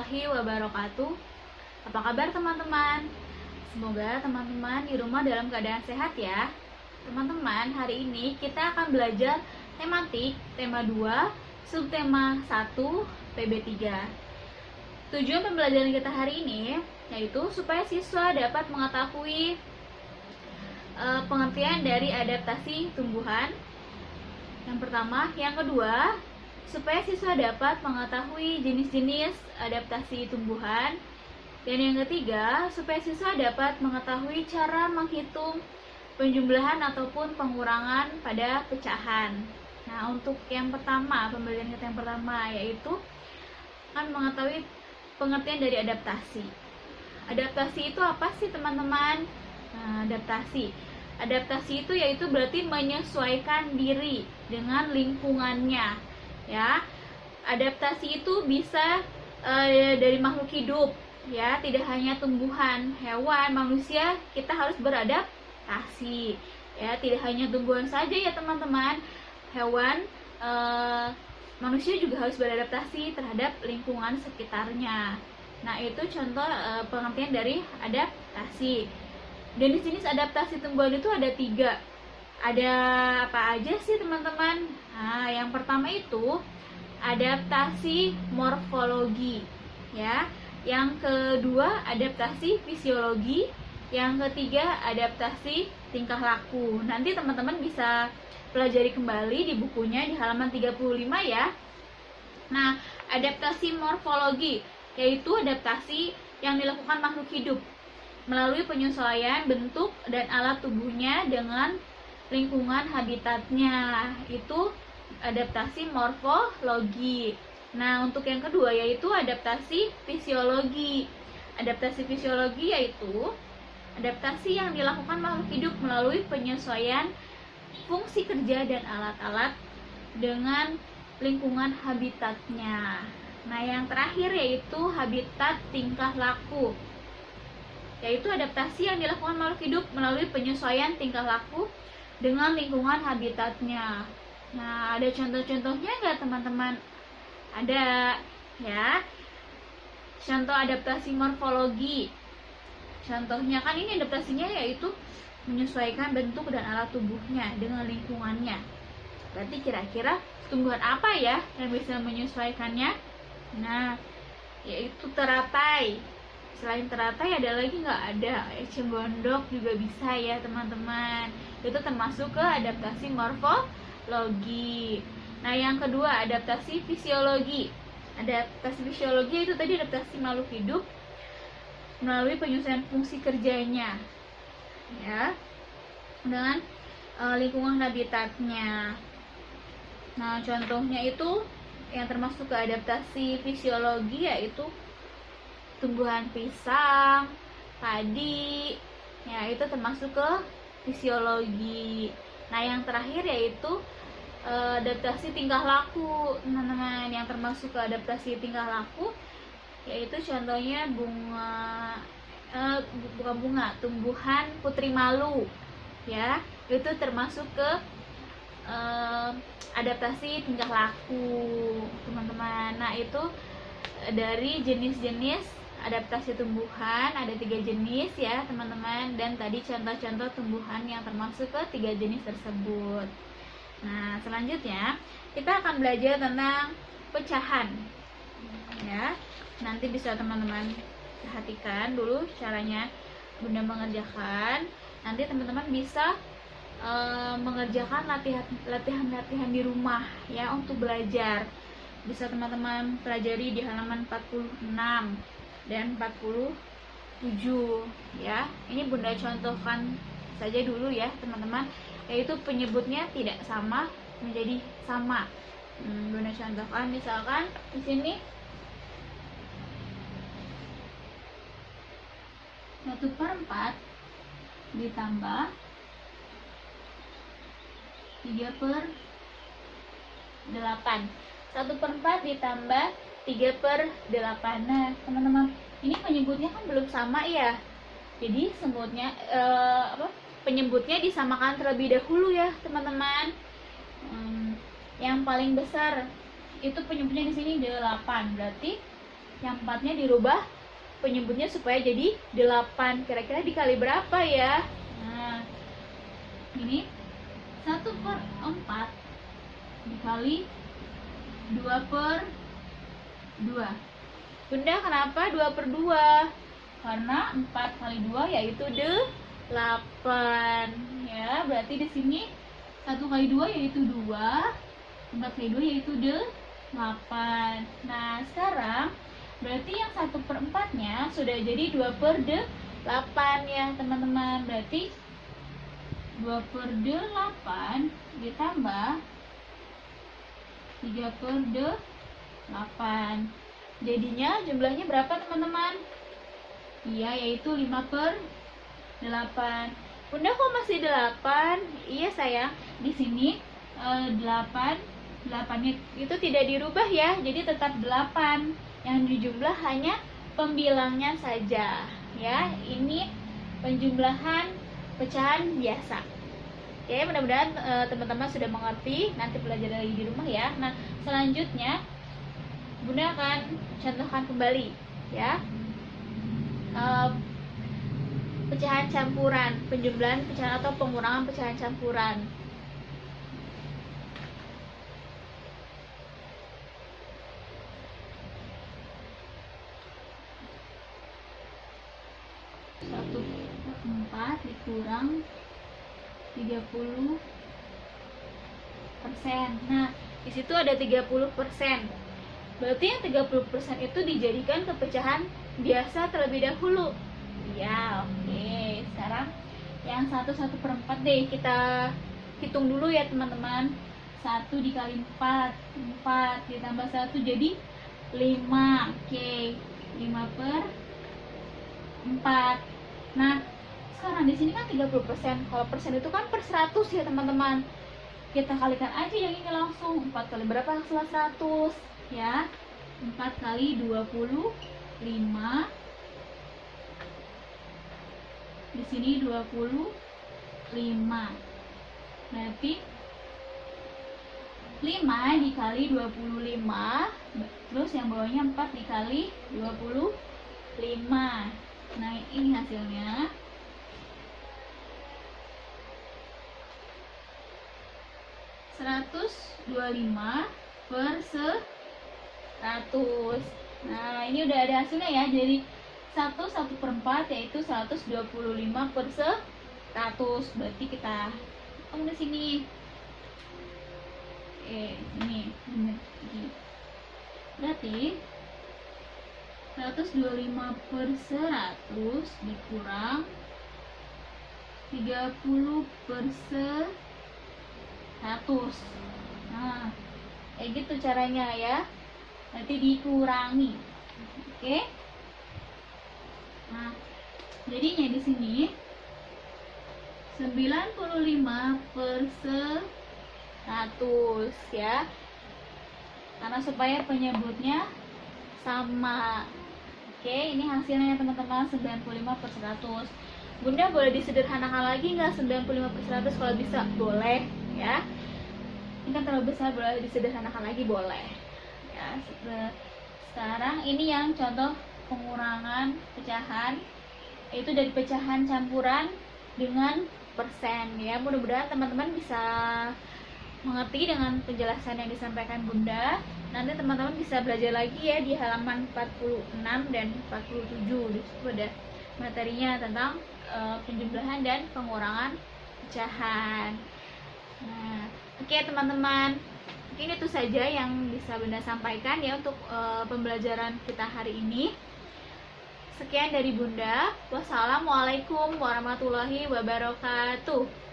warahmatullahi wabarakatuh. Apa kabar teman-teman? Semoga teman-teman di rumah dalam keadaan sehat ya. Teman-teman, hari ini kita akan belajar tematik tema 2, subtema 1, PB3. Tujuan pembelajaran kita hari ini yaitu supaya siswa dapat mengetahui pengertian dari adaptasi tumbuhan. Yang pertama, yang kedua, supaya siswa dapat mengetahui jenis-jenis adaptasi tumbuhan. Dan yang ketiga, supaya siswa dapat mengetahui cara menghitung penjumlahan ataupun pengurangan pada pecahan. Nah, untuk yang pertama, pembelajaran kita yang pertama yaitu akan mengetahui pengertian dari adaptasi. Adaptasi itu apa sih, teman-teman? Nah, adaptasi itu yaitu berarti menyesuaikan diri dengan lingkungannya, ya. Adaptasi itu bisa dari makhluk hidup, ya, tidak hanya tumbuhan, hewan, manusia, kita harus beradaptasi, ya. Tidak hanya tumbuhan saja ya teman-teman, hewan, manusia juga harus beradaptasi terhadap lingkungan sekitarnya. Nah, itu contoh pengertian dari adaptasi. Jenis-jenis adaptasi tumbuhan itu ada 3. Ada apa aja sih teman-teman? Nah, yang pertama itu adaptasi morfologi, ya. Yang kedua adaptasi fisiologi. Yang ketiga adaptasi tingkah laku. Nanti teman-teman bisa pelajari kembali di bukunya di halaman 35 ya. Nah, adaptasi morfologi yaitu adaptasi yang dilakukan makhluk hidup melalui penyesuaian bentuk dan alat tubuhnya dengan lingkungan habitatnya. Itu adaptasi morfologi. Nah, untuk yang kedua yaitu adaptasi fisiologi. Adaptasi fisiologi yaitu adaptasi yang dilakukan makhluk hidup melalui penyesuaian fungsi kerja dan alat-alat dengan lingkungan habitatnya. Nah, yang terakhir yaitu habitat tingkah laku, yaitu adaptasi yang dilakukan makhluk hidup melalui penyesuaian tingkah laku dengan lingkungan habitatnya. Nah, ada contoh-contohnya nggak teman-teman? Ada, ya. Contoh adaptasi morfologi. Contohnya kan ini adaptasinya yaitu menyesuaikan bentuk dan alat tubuhnya dengan lingkungannya. Berarti kira-kira tumbuhan apa ya yang bisa menyesuaikannya? Nah, yaitu teratai. Selain teratai ada lagi nggak? Ada eceng gondok juga bisa ya teman-teman. Itu termasuk ke adaptasi morfologi. Nah, yang kedua adaptasi fisiologi. Adaptasi fisiologi itu tadi adaptasi makhluk hidup melalui penyesuaian fungsi kerjanya, ya, dengan lingkungan habitatnya. Nah, contohnya itu yang termasuk ke adaptasi fisiologi yaitu tumbuhan pisang, padi, ya, itu termasuk ke fisiologi. Nah, yang terakhir yaitu adaptasi tingkah laku, teman-teman. Yang termasuk ke adaptasi tingkah laku yaitu contohnya bukan bunga, tumbuhan putri malu, ya, itu termasuk ke adaptasi tingkah laku, teman-teman. Nah, itu dari jenis-jenis adaptasi tumbuhan ada 3 jenis ya teman-teman, dan tadi contoh-contoh tumbuhan yang termasuk ke 3 jenis tersebut. Nah, selanjutnya kita akan belajar tentang pecahan, ya. Nanti bisa teman-teman perhatikan dulu caranya Bunda mengerjakan. Nanti teman-teman bisa mengerjakan latihan-latihan di rumah ya untuk belajar. Bisa teman-teman pelajari di halaman 46 dan 47 ya. Ini Bunda contohkan saja dulu ya teman-teman, yaitu penyebutnya tidak sama menjadi sama. Bunda contohkan misalkan di sini 1/4 ditambah 3/8. 1/4 ditambah 3/8. Nah, teman-teman, ini penyebutnya kan belum sama ya. Jadi penyebutnya disamakan terlebih dahulu ya, teman-teman. Yang paling besar itu penyebutnya di sini 8. Berarti yang 4-nya dirubah penyebutnya supaya jadi 8. Kira-kira dikali berapa ya? Nah, ini 1/4 dikali 2/2. Bunda, kenapa 2/2? Karena 4 kali 2 yaitu 8 ya. Berarti di sini 1 kali 2 yaitu 2, 4 kali 2 yaitu 8. Nah, sekarang berarti yang 1/4-nya sudah jadi 2/8 ya teman-teman. Berarti 2/8 ditambah 3/8. Jadinya jumlahnya berapa teman-teman? Iya, yaitu 5/8. Bunda, kok masih 8? Iya sayang, di sini 8-nya itu tidak dirubah ya, jadi tetap 8. Yang dijumlah hanya pembilangnya saja ya. Ini penjumlahan pecahan biasa. Oke, mudah-mudahan teman-teman sudah mengerti. Nanti belajar lagi di rumah ya. Nah, selanjutnya Bunda akan contohkan kembali ya. Pecahan campuran, penjumlahan pecahan atau pengurangan pecahan campuran. Satu 4 dikurang 30%. Nah, di situ ada 30%. Berarti yang 30% itu dijadikan ke pecahan biasa terlebih dahulu. Ya, oke. Sekarang yang 1/4 deh, kita hitung dulu ya teman-teman. 1 dikali 4 ditambah 1 jadi 5. Oke, 5/4. Nah, sekarang di sini kan 30%. Kalau persen itu kan per 100 ya teman-teman. Kita kalikan aja yang ini langsung. 4 kali berapa hasil 100 ya? 4 kali 25. Di sini 25. Berarti 5 dikali 25, terus yang bawahnya 4 dikali 25. Nah, ini hasilnya 125/100. Nah, ini udah ada hasilnya ya. Jadi 1/4 yaitu 125/100. Berarti kita hitung di sini. Ini berarti 125/100 dikurang 30/100. Nah, kayak gitu caranya ya. Nanti dikurangi. Oke. Nah, jadinya di sini 95/100 ya. Karena supaya penyebutnya sama. Oke, ini hasilnya teman-teman 95/100. Bunda boleh disederhanakan lagi nggak 95/100? Kalau bisa boleh ya. Ini kan terlalu besar, boleh disederhanakan lagi boleh. Ya, sekarang ini yang contoh pengurangan pecahan, yaitu dari pecahan campuran dengan persen ya. Mudah-mudahan teman-teman bisa mengerti dengan penjelasan yang disampaikan Bunda. Nanti teman-teman bisa belajar lagi ya di halaman 46 dan 47. Di situ ada materinya tentang penjumlahan dan pengurangan pecahan. Nah, oke teman-teman, mungkin itu saja yang bisa Bunda sampaikan ya untuk pembelajaran kita hari ini. Sekian dari Bunda. Wassalamualaikum warahmatullahi wabarakatuh.